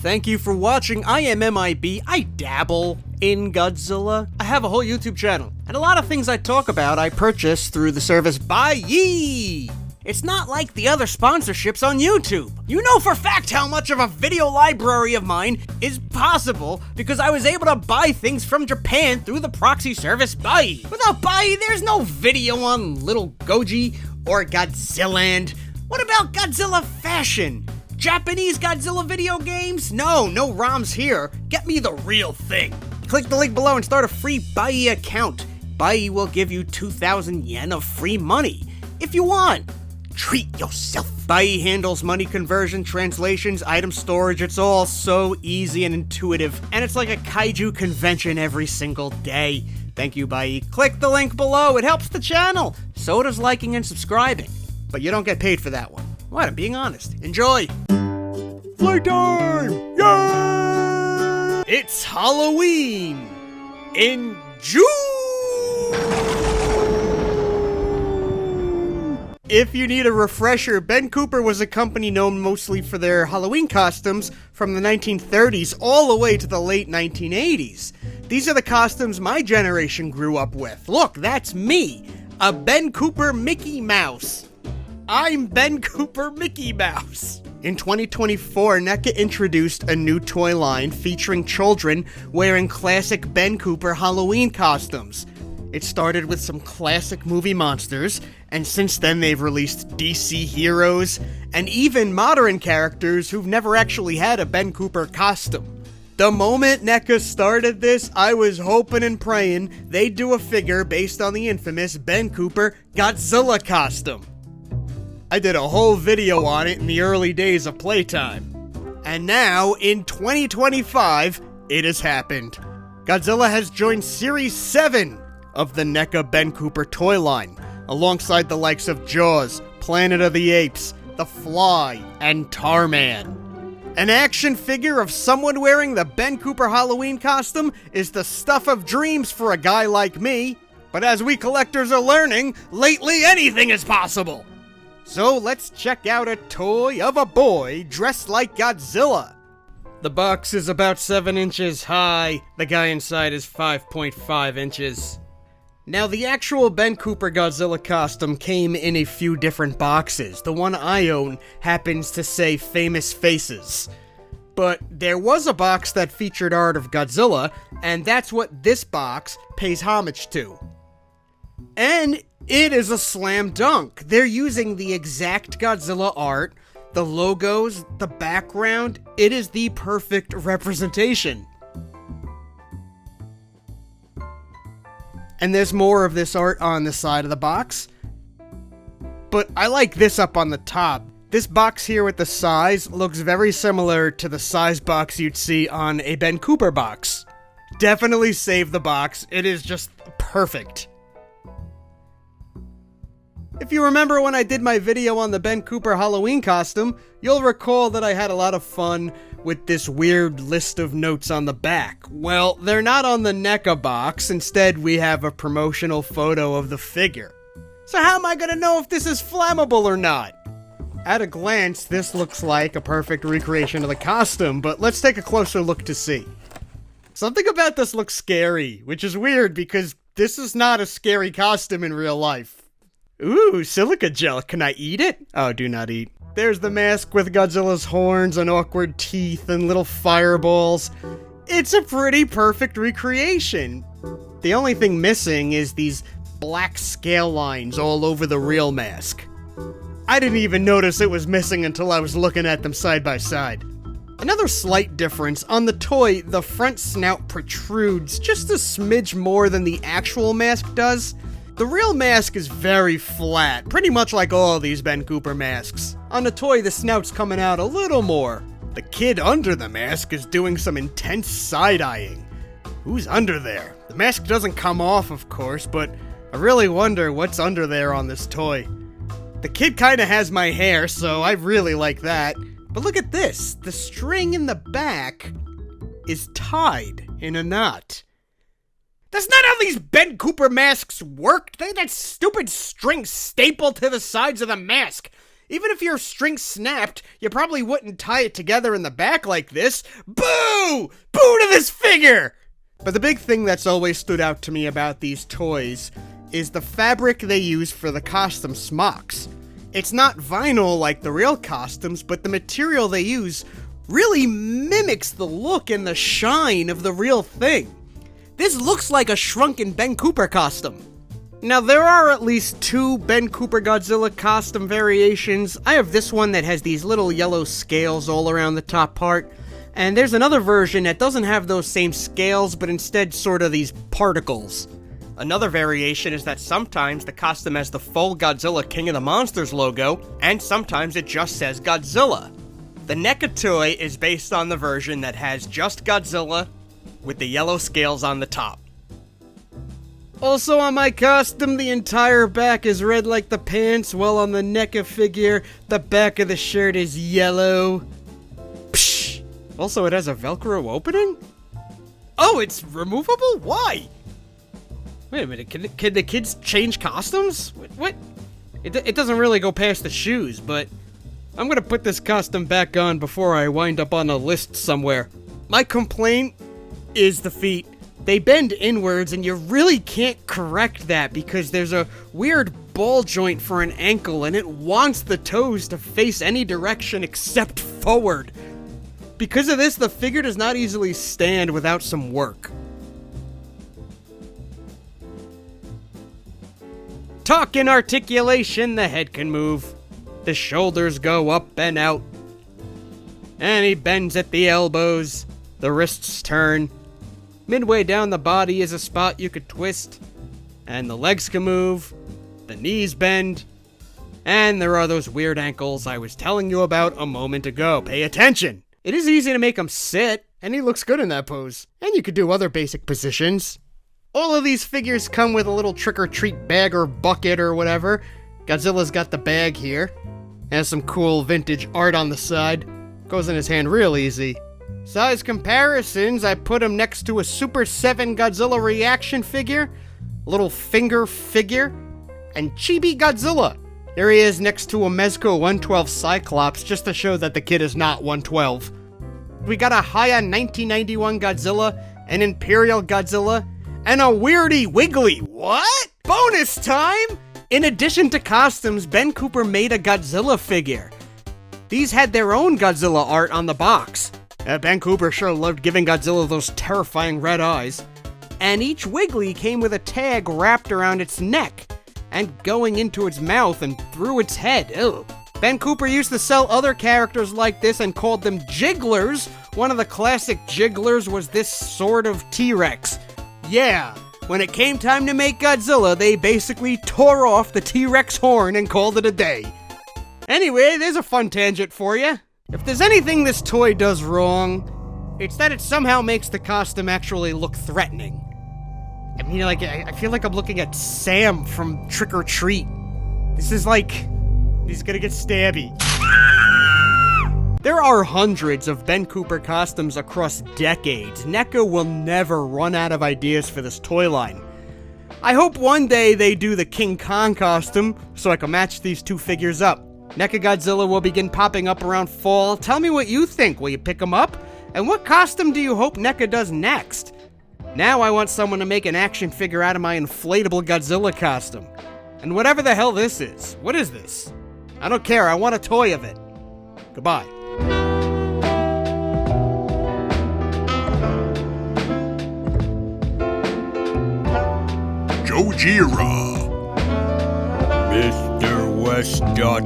Thank you for watching. I am MIB. I dabble in Godzilla. I have a whole YouTube channel, and a lot of things I talk about I purchase through the service Buyee. It's not like the other sponsorships on YouTube. You know for a fact how much of a video library of mine is possible because I was able to buy things from Japan through the proxy service Buyee. Without Buyee, there's no video on Little Goji or Godzilland. What about Godzilla fashion? Japanese Godzilla video games? No ROMs here. Get me the real thing. Click the link below and start a free Buyee account. Buyee will give you 2,000 yen of free money. If you want, treat yourself. Buyee handles money conversion, translations, item storage. It's all so easy and intuitive. And it's like a kaiju convention every single day. Thank you, Buyee. Click the link below. It helps the channel. So does liking and subscribing. But you don't get paid for that one. What? I'm being honest. Enjoy! Playtime! Yay! It's Halloween! In June! If you need a refresher, Ben Cooper was a company known mostly for their Halloween costumes from the 1930s all the way to the late 1980s. These are the costumes my generation grew up with. Look, that's me! A Ben Cooper Mickey Mouse. I'm Ben Cooper Mickey Mouse. In 2024, NECA introduced a new toy line featuring children wearing classic Ben Cooper Halloween costumes. It started with some classic movie monsters, and since then they've released DC heroes, and even modern characters who've never actually had a Ben Cooper costume. The moment NECA started this, I was hoping and praying they'd do a figure based on the infamous Ben Cooper Godzilla costume. I did a whole video on it in the early days of Playtime. And now, in 2025, it has happened. Godzilla has joined Series 7 of the NECA Ben Cooper toy line, alongside the likes of Jaws, Planet of the Apes, The Fly, and Tarman. An action figure of someone wearing the Ben Cooper Halloween costume is the stuff of dreams for a guy like me, but as we collectors are learning, lately anything is possible. So let's check out a toy of a boy dressed like Godzilla. The box is about 7 inches high. The guy inside is 5.5 inches. Now, the actual Ben Cooper Godzilla costume came in a few different boxes. The one I own happens to say Famous Faces. But there was a box that featured art of Godzilla, and that's what this box pays homage to. And it is a slam dunk. They're using the exact Godzilla art, the logos, the background. It is the perfect representation. And there's more of this art on the side of the box. But I like this up on the top. This box here with the size looks very similar to the size box you'd see on a Ben Cooper box. Definitely save the box. It is just perfect. If you remember when I did my video on the Ben Cooper Halloween costume, you'll recall that I had a lot of fun with this weird list of notes on the back. Well, they're not on the NECA box. Instead, we have a promotional photo of the figure. So how am I gonna know if this is flammable or not? At a glance, this looks like a perfect recreation of the costume, but let's take a closer look to see. Something about this looks scary, which is weird because this is not a scary costume in real life. Ooh, silica gel. Can I eat it? Oh, do not eat. There's the mask with Godzilla's horns and awkward teeth and little fireballs. It's a pretty perfect recreation. The only thing missing is these black scale lines all over the real mask. I didn't even notice it was missing until I was looking at them side by side. Another slight difference, on the toy, the front snout protrudes just a smidge more than the actual mask does. The real mask is very flat, pretty much like all these Ben Cooper masks. On the toy, the snout's coming out a little more. The kid under the mask is doing some intense side-eyeing. Who's under there? The mask doesn't come off, of course, but I really wonder what's under there on this toy. The kid kinda has my hair, so I really like that. But look at this. The string in the back is tied in a knot. That's not how these Ben Cooper masks work. They had that stupid string stapled to the sides of the mask. Even if your string snapped, you probably wouldn't tie it together in the back like this. Boo! Boo to this figure! But the big thing that's always stood out to me about these toys is the fabric they use for the costume smocks. It's not vinyl like the real costumes, but the material they use really mimics the look and the shine of the real thing. This looks like a shrunken Ben Cooper costume. Now, there are at least 2 Ben Cooper Godzilla costume variations. I have this one that has these little yellow scales all around the top part, and there's another version that doesn't have those same scales, but instead sort of these particles. Another variation is that sometimes the costume has the full Godzilla King of the Monsters logo, and sometimes it just says Godzilla. The NECA toy is based on the version that has just Godzilla with the yellow scales on the top. Also on my costume, the entire back is red like the pants, while on the NECA figure, the back of the shirt is yellow. Psh! Also, it has a Velcro opening? Oh, it's removable? Why? Wait a minute, can the kids change costumes? What? It doesn't really go past the shoes, but I'm gonna put this costume back on before I wind up on a list somewhere. My complaint is the feet. They bend inwards, and you really can't correct that because there's a weird ball joint for an ankle, and it wants the toes to face any direction except forward. Because of this, the figure does not easily stand without some work. Talking articulation, the head can move. The shoulders go up and out. And he bends at the elbows. The wrists turn. Midway down the body is a spot you could twist, and the legs can move, the knees bend, and there are those weird ankles I was telling you about a moment ago. Pay attention! It is easy to make him sit, and he looks good in that pose. And you could do other basic positions. All of these figures come with a little trick-or-treat bag or bucket or whatever. Godzilla's got the bag here. Has some cool vintage art on the side. Goes in his hand real easy. Size comparisons, I put him next to a Super 7 Godzilla reaction figure, a little finger figure, and Chibi Godzilla. There he is next to a Mezco 112 Cyclops, just to show that the kid is not 112. We got a Haya 1991 Godzilla, an Imperial Godzilla, and a Weirdy Wiggly. What? Bonus time! In addition to costumes, Ben Cooper made a Godzilla figure. These had their own Godzilla art on the box. Ben Cooper sure loved giving Godzilla those terrifying red eyes. And each Wiggly came with a tag wrapped around its neck and going into its mouth and through its head. Ew. Ben Cooper used to sell other characters like this and called them Jigglers. One of the classic Jigglers was this sort of T-Rex. Yeah, when it came time to make Godzilla, they basically tore off the T-Rex horn and called it a day. Anyway, there's a fun tangent for you. If there's anything this toy does wrong, it's that it somehow makes the costume actually look threatening. I mean, like, I feel like I'm looking at Sam from Trick or Treat. This is like, he's gonna get stabby. There are hundreds of Ben Cooper costumes across decades. NECA will never run out of ideas for this toy line. I hope one day they do the King Kong costume so I can match these 2 figures up. NECA Godzilla will begin popping up around fall. Tell me what you think. Will you pick them up? And what costume do you hope NECA does next? Now I want someone to make an action figure out of my inflatable Godzilla costume. And whatever the hell this is. What is this? I don't care. I want a toy of it. Goodbye. Gojira. MrWest.com